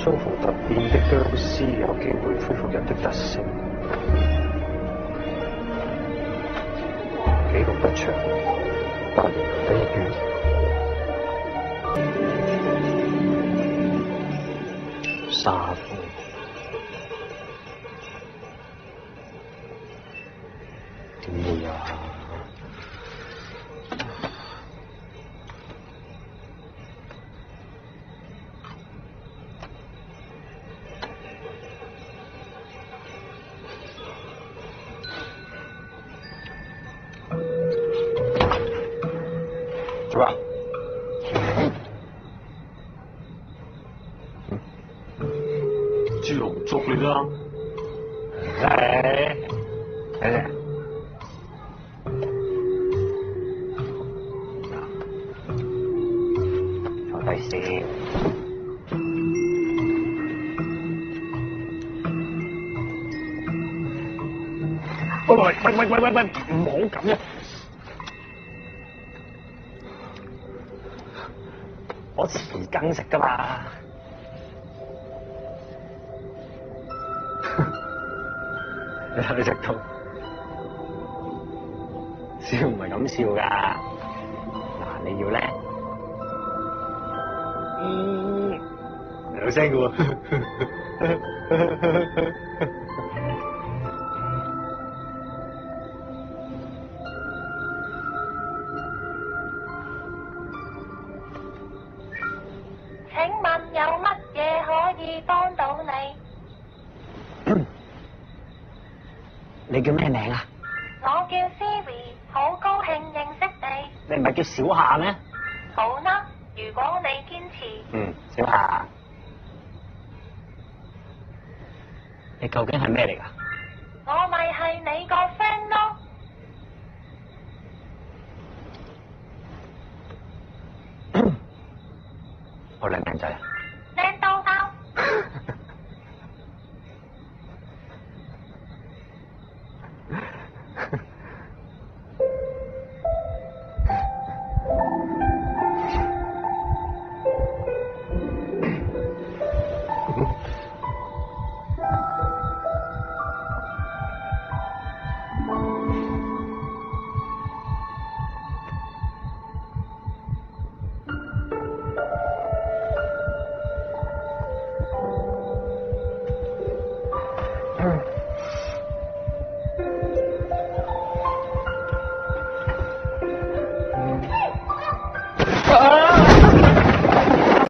蘇芙突變的僵屍有機會恢復人的特性。記錄不詳，8年後的1月。沙夫。點會啊？做啊！豬籠捉你啦！嚟，坐低先。喂，唔好咁呀！我匙羹食噶嘛。你睇佢食到，笑唔係咁笑㗎。嗱，你要咧，有聲㗎喎。請問有乜嘢可以幫到你？你叫咩名啊？我叫 Siri， 好高興認識你。你唔係叫小夏咩？好啦，如果你堅持。小夏，你究竟係咩嚟㗎？我咪係你個 friend 咯。好靚仔啊！